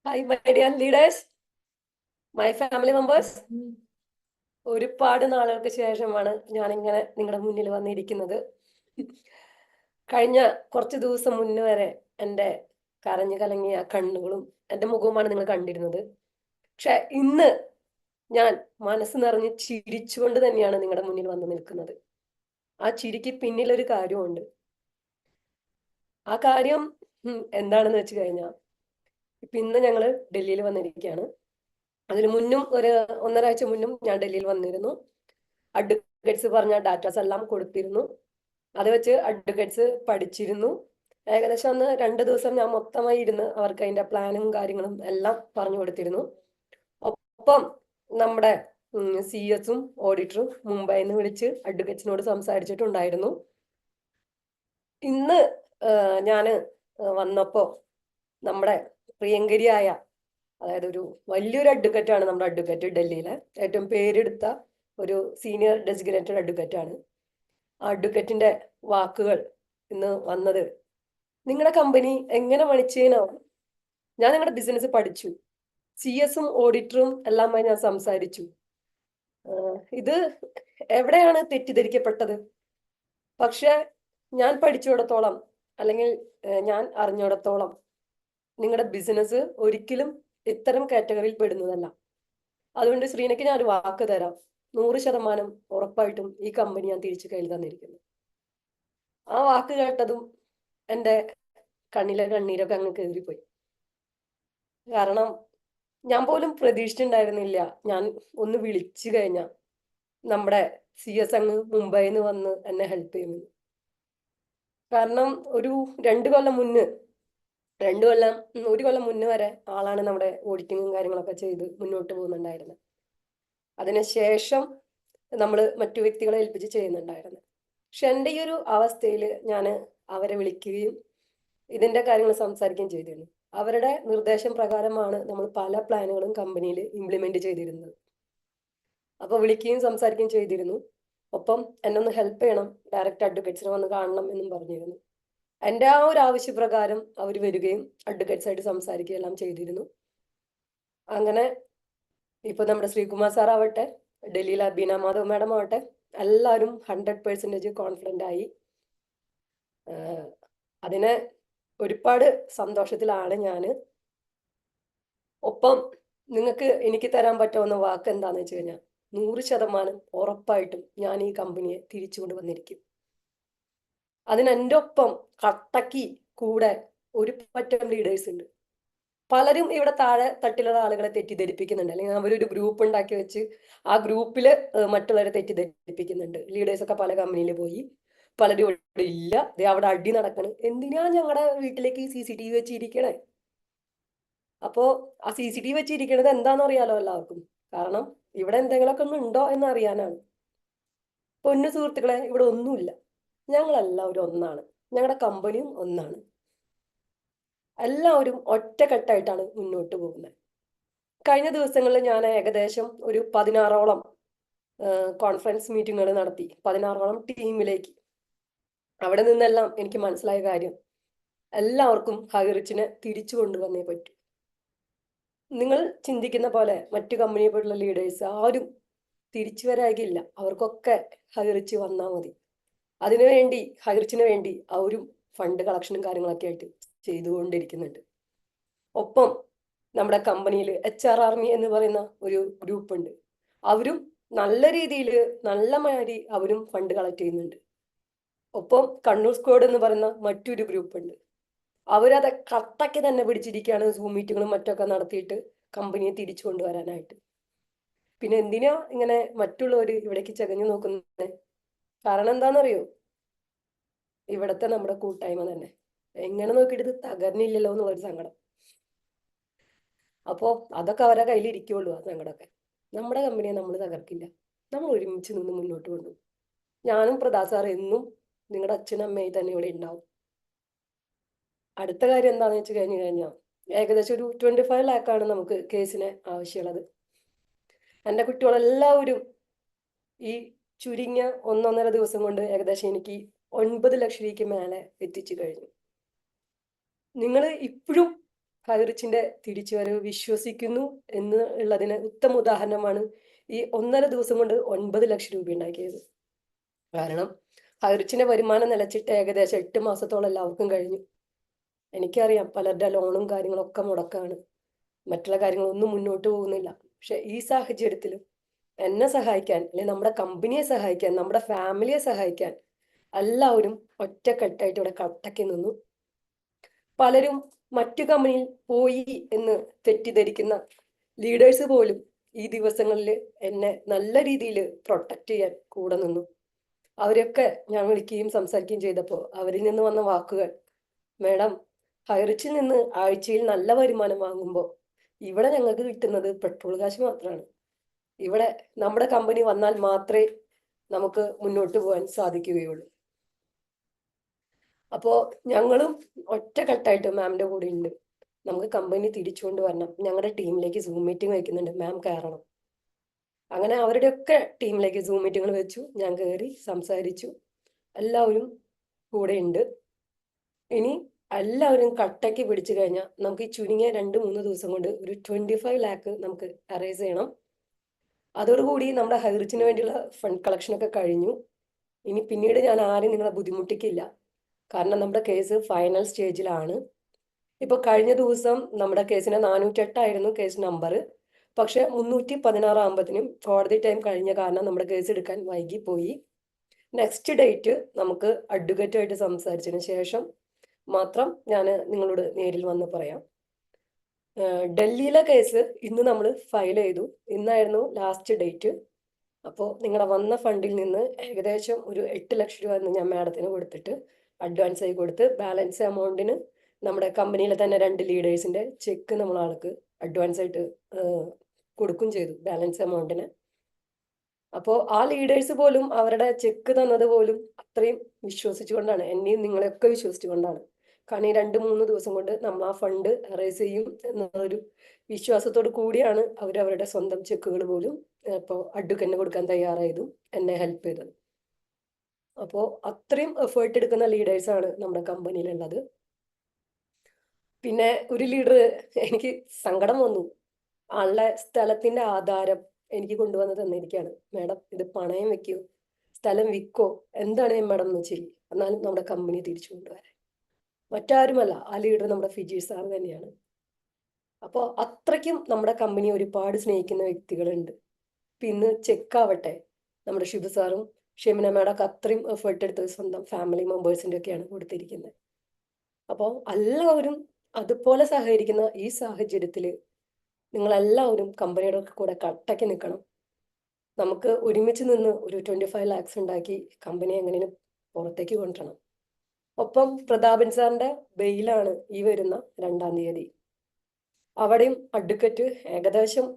Hi my dear leaders, my family members. ഒരുപാട് നാളുകൾക്ക് ശേഷമാണ് ഞാനിങ്ങനെ നിങ്ങളുടെ മുന്നിൽ വന്നിരിക്കുന്നത്. കഴിഞ്ഞ കുറച്ച് ദിവസം മുന്നേ വരെ എൻ്റെ കരഞ്ഞു കലങ്ങിയ കണ്ണുകളും എൻ്റെ മുഖവുമാണ് നിങ്ങൾ കണ്ടിരുന്നത്. പക്ഷെ ഇന്ന് ഞാൻ മനസ്സ് നിറഞ്ഞ് ചിരിച്ചുകൊണ്ട് തന്നെയാണ് നിങ്ങളുടെ മുന്നിൽ വന്ന് നിൽക്കുന്നത്. ആ ചിരിക്ക് പിന്നിലൊരു കാര്യമുണ്ട്. ആ കാര്യം എന്താണെന്ന് വെച്ച് കഴിഞ്ഞാൽ, ഇന്ന് ഞങ്ങൾ ഡൽഹിയിൽ വന്നിരിക്കുകയാണ്. അതിന് മുന്നും ഒരു 1.5 ആഴ്ച മുന്നും ഞാൻ ഡൽഹിയിൽ വന്നിരുന്നു. അഡ്വക്കേറ്റ്സ് പറഞ്ഞ ഡാറ്റാസ് എല്ലാം കൊടുത്തിരുന്നു. അത് വെച്ച് അഡ്വക്കേറ്റ്സ് പഠിച്ചിരുന്നു. ഏകദേശം അന്ന് 2 ദിവസം ഞാൻ മൊത്തമായി ഇരുന്ന് അവർക്ക് അതിന്റെ പ്ലാനും കാര്യങ്ങളും എല്ലാം പറഞ്ഞു കൊടുത്തിരുന്നു. ഒപ്പം നമ്മുടെ CS-ഉം ഓഡിറ്ററും മുംബൈയിൽ നിന്ന് വിളിച്ച് അഡ്വക്കേറ്റ്സിനോട് സംസാരിച്ചിട്ടുണ്ടായിരുന്നു. ഇന്ന് ഞാൻ വന്നപ്പോൾ നമ്മുടെ പ്രിയങ്കരിയായ, അതായത് ഒരു വലിയൊരു അഡ്വക്കേറ്റാണ് നമ്മുടെ അഡ്വക്കേറ്റ്, ഡൽഹിയിലെ ഏറ്റവും പേരെടുത്ത ഒരു സീനിയർ ഡെസിഗ്നേറ്റഡ് അഡ്വക്കേറ്റാണ്. ആ അഡ്വക്കേറ്റിന്റെ വാക്കുകൾ ഇന്ന് വന്നത്, നിങ്ങളുടെ കമ്പനി എങ്ങനെ പണിച്ചേനാവും. ഞാൻ നിങ്ങളുടെ ബിസിനസ് പഠിച്ചു, CS-ഉം ഓഡിറ്ററും എല്ലാമായി ഞാൻ സംസാരിച്ചു. ഇത് എവിടെയാണ് തെറ്റിദ്ധരിക്കപ്പെട്ടത്? പക്ഷെ ഞാൻ പഠിച്ചിടത്തോളം, അല്ലെങ്കിൽ ഞാൻ അറിഞ്ഞിടത്തോളം, നിങ്ങളുടെ ബിസിനസ് ഒരിക്കലും ഇത്തരം കാറ്റഗറിയിൽ പെടുന്നതല്ല. അതുകൊണ്ട് ശ്രീനയ്ക്ക് ഞാൻ ഒരു വാക്ക് തരാം, 100% ഉറപ്പായിട്ടും ഈ കമ്പനി ഞാൻ തിരിച്ചു കയ്യിൽ തന്നിരിക്കുന്നു. ആ വാക്ക് കേട്ടതും എൻ്റെ കണ്ണിലെ കണ്ണീരൊക്കെ അങ്ങ് കയറിപ്പോയി. കാരണം ഞാൻ പോലും പ്രതീക്ഷിച്ചിട്ടുണ്ടായിരുന്നില്ല ഞാൻ ഒന്ന് വിളിച്ചു കഴിഞ്ഞാൽ നമ്മുടെ CS അങ്ങ് മുംബൈയിൽ നിന്ന് വന്ന് എന്നെ ഹെൽപ്പ് ചെയ്യുന്നു. കാരണം ഒരു 2 കൊല്ലം മുന്നേ, 1 കൊല്ലം മുന്നേ വരെ ആളാണ് നമ്മുടെ ഓഡിറ്റിങ്ങും കാര്യങ്ങളൊക്കെ ചെയ്ത് മുന്നോട്ട് പോകുന്നുണ്ടായിരുന്നത്. അതിനുശേഷം നമ്മൾ മറ്റു വ്യക്തികളെ ഏൽപ്പിച്ച് ചെയ്യുന്നുണ്ടായിരുന്നു. പക്ഷെ എൻ്റെ ഈ ഒരു അവസ്ഥയിൽ ഞാൻ അവരെ വിളിക്കുകയും ഇതിന്റെ കാര്യങ്ങൾ സംസാരിക്കുകയും ചെയ്തിരുന്നു. അവരുടെ നിർദ്ദേശം പ്രകാരമാണ് നമ്മൾ പല പ്ലാനുകളും കമ്പനിയിൽ ഇംപ്ലിമെന്റ് ചെയ്തിരുന്നത്. അപ്പോൾ വിളിക്കുകയും സംസാരിക്കുകയും ചെയ്തിരുന്നു. ഒപ്പം എന്നെ ഒന്ന് ഹെൽപ്പ് ചെയ്യണം, ഡയറക്റ്റ് അഡ്വക്കേറ്റ്സിനെ വന്ന് കാണണം എന്നും പറഞ്ഞിരുന്നു. എൻ്റെ ആ ഒരു ആവശ്യപ്രകാരം അവർ വരികയും അഡ്വക്കേറ്റ്സായിട്ട് സംസാരിക്കുകയും എല്ലാം ചെയ്തിരുന്നു. അങ്ങനെ ഇപ്പൊ നമ്മുടെ ശ്രീകുമാർ സാർ ആവട്ടെ, ഡൽഹിയിലെ ബീന മാധവ് മാഡം ആവട്ടെ, എല്ലാവരും 100% കോൺഫിഡൻ്റ് ആയി. അതിനെ ഒരുപാട് സന്തോഷത്തിലാണ് ഞാൻ. ഒപ്പം നിങ്ങൾക്ക് എനിക്ക് തരാൻ പറ്റാവുന്ന വാക്ക് എന്താണെന്ന് വെച്ച് കഴിഞ്ഞാൽ, 100% ഉറപ്പായിട്ടും ഞാൻ ഈ കമ്പനിയെ തിരിച്ചു കൊണ്ടുവന്നിരിക്കും. അതിന് എൻ്റെ ഒപ്പം കട്ടക്കി കൂടെ ഒരു പറ്റം ലീഡേഴ്സ് ഉണ്ട്. പലരും ഇവിടെ താഴെ തട്ടിലുള്ള ആളുകളെ തെറ്റിദ്ധരിപ്പിക്കുന്നുണ്ട്, അല്ലെങ്കിൽ അവരൊരു ഗ്രൂപ്പ് ഉണ്ടാക്കി വെച്ച് ആ ഗ്രൂപ്പിൽ മറ്റുള്ളവരെ തെറ്റിദ്ധരിപ്പിക്കുന്നുണ്ട്. ലീഡേഴ്സൊക്കെ പല കമ്പനിയിൽ പോയി, പലരും ഇവിടെ ഇല്ല, അവിടെ അടി നടക്കണം. എന്തിനാ ഞങ്ങളുടെ വീട്ടിലേക്ക് CCTV വെച്ചിരിക്കണേ? അപ്പോ ആ CCTV വെച്ചിരിക്കണത് എന്താണെന്ന് അറിയാലോ എല്ലാവർക്കും. കാരണം ഇവിടെ എന്തെങ്കിലുമൊക്കെ ഉണ്ടോ എന്ന് അറിയാനാണ്. പൊന്നു സുഹൃത്തുക്കളെ, ഇവിടെ ഒന്നുമില്ല. ഞങ്ങളെല്ലാവരും ഒന്നാണ്, ഞങ്ങളുടെ കമ്പനിയും ഒന്നാണ്. എല്ലാവരും ഒറ്റക്കെട്ടായിട്ടാണ് മുന്നോട്ട് പോകുന്നത്. കഴിഞ്ഞ ദിവസങ്ങളിൽ ഞാൻ ഏകദേശം ഒരു 16ഓളം കോൺഫറൻസ് മീറ്റിങ്ങുകൾ നടത്തി, 16ഓളം ടീമിലേക്ക്. അവിടെ നിന്നെല്ലാം എനിക്ക് മനസ്സിലായ കാര്യം, എല്ലാവർക്കും ഹൈറിച്ചിനെ തിരിച്ചു കൊണ്ടുവന്നേ പറ്റൂ. നിങ്ങൾ ചിന്തിക്കുന്ന പോലെ മറ്റു കമ്പനിയെ പോലുള്ള ലീഡേഴ്സ് ആരും തിരിച്ചു വരാകില്ല. അവർക്കൊക്കെ ഹൈറിച്ച് വന്നാൽ മതി. അതിനുവേണ്ടി ഹൈറിച്ചിന് വേണ്ടി അവരും ഫണ്ട് കളക്ഷനും കാര്യങ്ങളൊക്കെ ആയിട്ട് ചെയ്തുകൊണ്ടിരിക്കുന്നുണ്ട്. ഒപ്പം നമ്മുടെ കമ്പനിയിൽ HR ആർമി എന്ന് പറയുന്ന ഒരു ഗ്രൂപ്പ് ഉണ്ട്. അവരും നല്ല രീതിയിൽ നല്ല മാതിരി അവരും ഫണ്ട് കളക്ട് ചെയ്യുന്നുണ്ട്. ഒപ്പം കണ്ണൂർ സ്ക്വാഡ് എന്ന് പറയുന്ന മറ്റൊരു ഗ്രൂപ്പ് ഉണ്ട്. അവരത് കട്ടയ്ക്ക് തന്നെ പിടിച്ചിരിക്കുകയാണ്, സൂം മീറ്റിങ്ങുകളും മറ്റൊക്കെ നടത്തിയിട്ട് കമ്പനിയെ തിരിച്ചു കൊണ്ടുവരാനായിട്ട്. പിന്നെ എന്തിനാ ഇങ്ങനെ മറ്റുള്ളവർ ഇവിടേക്ക് ചകഞ്ഞു നോക്കുന്നത്? കാരണം എന്താണെന്നറിയോ? ഇവിടുത്തെ നമ്മുടെ കൂട്ടായ്മ തന്നെ എങ്ങനെ നോക്കിയിട്ട് ഇത് തകർന്നില്ലല്ലോ എന്നുള്ളൊരു സങ്കടം. അപ്പോൾ അതൊക്കെ അവരുടെ കയ്യിലിരിക്കുള്ളൂ, ആ സങ്കടമൊക്കെ. നമ്മുടെ കമ്പനിയെ നമ്മൾ തകർക്കില്ല, നമ്മൾ ഒരുമിച്ച് നിന്ന് മുന്നോട്ട് കൊണ്ടുപോകും. ഞാനും പ്രദാസ് സാർ എന്നും നിങ്ങളുടെ അച്ഛനും അമ്മയും തന്നെ ഇവിടെ ഉണ്ടാവും. അടുത്ത കാര്യം എന്താണെന്ന് വെച്ച് കഴിഞ്ഞാൽ, ഏകദേശം ഒരു 25 ലാക്കാണ് നമുക്ക് കേസിന് ആവശ്യമുള്ളത്. എൻ്റെ കുട്ടികളെല്ലാവരും ഈ ചുരുങ്ങിയ 1-1.5 ദിവസം കൊണ്ട് ഏകദേശം എനിക്ക് 9 ലക്ഷം രൂപയ്ക്ക് മേലെ എത്തിച്ചു കഴിഞ്ഞു. നിങ്ങൾ ഇപ്പോഴും ഹൈറിച്ചിന്റെ തിരിച്ചുവരവ് വിശ്വസിക്കുന്നു എന്ന് ഉള്ളതിന് ഉത്തമ ഉദാഹരണമാണ് ഈ 1.5 ദിവസം കൊണ്ട് 9 ലക്ഷം രൂപ ഉണ്ടാക്കിയത്. കാരണം ഹൈറിച്ചിന്റെ വരുമാനം നിലച്ചിട്ട് ഏകദേശം 8 മാസത്തോളം എല്ലാവർക്കും കഴിഞ്ഞു. എനിക്കറിയാം പലരുടെ ലോണും കാര്യങ്ങളും ഒക്കെ മുടക്കാണ്, മറ്റുള്ള കാര്യങ്ങളൊന്നും മുന്നോട്ട് പോകുന്നില്ല. പക്ഷെ ഈ സാഹചര്യത്തിലും എന്നെ സഹായിക്കാൻ, അല്ലെങ്കിൽ നമ്മുടെ കമ്പനിയെ സഹായിക്കാൻ, നമ്മുടെ ഫാമിലിയെ സഹായിക്കാൻ എല്ലാവരും ഒറ്റക്കെട്ടായിട്ട് ഇവിടെ കട്ടക്കി നിന്നു. പലരും മറ്റു കമ്പനിയിൽ പോയി എന്ന് തെറ്റിദ്ധരിക്കുന്ന ലീഡേഴ്സ് പോലും ഈ ദിവസങ്ങളിൽ എന്നെ നല്ല രീതിയിൽ പ്രൊട്ടക്റ്റ് ചെയ്യാൻ കൂടെ നിന്നു. അവരൊക്കെ ഞാൻ വിളിക്കുകയും സംസാരിക്കുകയും ചെയ്തപ്പോൾ അവരിൽ നിന്ന് വന്ന വാക്കുകൾ, മേഡം, ഹൈറിച്ചിൽ നിന്ന് ആഴ്ചയിൽ നല്ല വരുമാനം വാങ്ങുമ്പോൾ ഇവിടെ ഞങ്ങൾക്ക് കിട്ടുന്നത് പെട്രോൾ കാശ് മാത്രമാണ്. ഇവിടെ നമ്മുടെ കമ്പനി വന്നാൽ മാത്രമേ നമുക്ക് മുന്നോട്ട് പോകാൻ സാധിക്കുകയുള്ളൂ. അപ്പോൾ ഞങ്ങളും ഒറ്റക്കെട്ടായിട്ട് മാമിന്റെ കൂടെ ഉണ്ട്. നമുക്ക് കമ്പനി തിരിച്ചുകൊണ്ട് വരണം, ഞങ്ങളുടെ ടീമിലേക്ക് സൂം മീറ്റിംഗ് വയ്ക്കുന്നുണ്ട്, മാം കയറണം. അങ്ങനെ അവരുടെയൊക്കെ ടീമിലേക്ക് സൂം മീറ്റിങ്ങുകൾ വെച്ചു. ഞാൻ കയറി സംസാരിച്ചു. എല്ലാവരും കൂടെ ഉണ്ട്. ഇനി എല്ലാവരും കട്ടയ്ക്ക് പിടിച്ചു കഴിഞ്ഞാൽ നമുക്ക് ഈ ചുരുങ്ങിയ 2-3 ദിവസം കൊണ്ട് ഒരു 25 ലാക്ക് നമുക്ക് അറേസ് ചെയ്യണം. അതോടുകൂടി നമ്മുടെ ഹൈറിച്ചിന് വേണ്ടിയുള്ള ഫണ്ട് കളക്ഷനൊക്കെ കഴിഞ്ഞു. ഇനി പിന്നീട് ഞാൻ ആരും നിങ്ങളെ ബുദ്ധിമുട്ടിക്കില്ല. കാരണം നമ്മുടെ കേസ് ഫൈനൽ സ്റ്റേജിലാണ്. ഇപ്പൊ കഴിഞ്ഞ ദിവസം നമ്മുടെ കേസിന് 408 കേസ് നമ്പർ. പക്ഷെ 316 ആകുമ്പത്തിനും കോടതി ടൈം കഴിഞ്ഞ കാരണം നമ്മുടെ കേസ് എടുക്കാൻ വൈകിപ്പോയി. നെക്സ്റ്റ് ഡേറ്റ് നമുക്ക് അഡ്വക്കേറ്റുമായിട്ട് സംസാരിച്ചതിന് ശേഷം മാത്രം ഞാൻ നിങ്ങളോട് നേരിൽ വന്ന് പറയാം. ഡൽഹിയിലെ കേസ് ഇന്ന് നമ്മൾ ഫയൽ ചെയ്തു. ഇന്നായിരുന്നു ലാസ്റ്റ് ഡേറ്റ്. അപ്പോൾ നിങ്ങളുടെ വന്ന ഫണ്ടിൽ നിന്ന് ഏകദേശം ഒരു 8 ലക്ഷം രൂപ ഞാൻ മാഡത്തിന് കൊടുത്തിട്ട് അഡ്വാൻസ് ആയി കൊടുത്ത്, ബാലൻസ് എമൗണ്ടിന് നമ്മുടെ കമ്പനിയിലെ തന്നെ 2 ലീഡേഴ്സിന്റെ ചെക്ക് നമ്മൾ ആൾക്ക് അഡ്വാൻസ് ആയിട്ട് കൊടുക്കും ചെയ്തു, ബാലൻസ് എമൗണ്ടിന്. അപ്പോൾ ആ ലീഡേഴ്സ് പോലും അവരുടെ ചെക്ക് തന്നത് പോലും അത്രയും വിശ്വസിച്ചുകൊണ്ടാണ്, എന്നെയും നിങ്ങളെയൊക്കെ വിശ്വസിച്ചുകൊണ്ടാണ്. കാരണം ഈ 2-3 ദിവസം കൊണ്ട് നമ്മൾ ആ ഫണ്ട് റേസ് ചെയ്യും എന്നൊരു വിശ്വാസത്തോട് കൂടിയാണ് അവരവരുടെ സ്വന്തം ചെക്കുകൾ പോലും ഇപ്പോൾ അഡ്വക്കറ്റിന് കൊടുക്കാൻ തയ്യാറായതും എന്നെ ഹെൽപ്പ് ചെയ്തത്. അപ്പോൾ അത്രയും എഫേർട്ട് എടുക്കുന്ന ലീഡേഴ്സാണ് നമ്മുടെ കമ്പനിയിലുള്ളത്. പിന്നെ ഒരു ലീഡർ, എനിക്ക് സങ്കടം വന്നു, ആളുടെ സ്ഥലത്തിന്റെ ആധാരം എനിക്ക് കൊണ്ടുവന്ന് തന്നിരിക്കുകയാണ്. മാഡം, ഇത് പണയം വെക്കോ, സ്ഥലം വിൽക്കോ, എന്താണ് മാഡം എന്ന് വെച്ചാൽ എന്നാലും നമ്മുടെ കമ്പനി തിരിച്ചു കൊണ്ടുവരാൻ. മറ്റാരുമല്ല, ആ ലീഡർ നമ്മുടെ ഫിജി സാർ തന്നെയാണ്. അപ്പോൾ അത്രയ്ക്കും നമ്മുടെ കമ്പനി ഒരുപാട് സ്നേഹിക്കുന്ന വ്യക്തികളുണ്ട്. പിന്നെ ചെക്കാവട്ടെ നമ്മുടെ ഷിബു സാറും ഷെമിന മാഡമൊക്കെ അത്രയും എഫേർട്ട് എടുത്ത് സ്വന്തം ഫാമിലി മെമ്പേഴ്സിൻ്റെ ഒക്കെയാണ് കൊടുത്തിരിക്കുന്നത്. അപ്പോൾ എല്ലാവരും അതുപോലെ സഹകരിക്കുന്ന ഈ സാഹചര്യത്തിൽ നിങ്ങളെല്ലാവരും കമ്പനിയുടെ കൂടെ കട്ടയ്ക്ക് നിൽക്കണം. നമുക്ക് ഒരുമിച്ച് നിന്ന് ഒരു 25 ലാക്സ് ഉണ്ടാക്കി കമ്പനി എങ്ങനെയും പുറത്തേക്ക് കൊണ്ടുവരണം. ഒപ്പം പ്രതാപൻ സാറിന്റെ ബെയിലാണ് ഈ വരുന്ന 2-ാം തീയതി. അവിടെയും അഡ്വക്കറ്റ് ഏകദേശം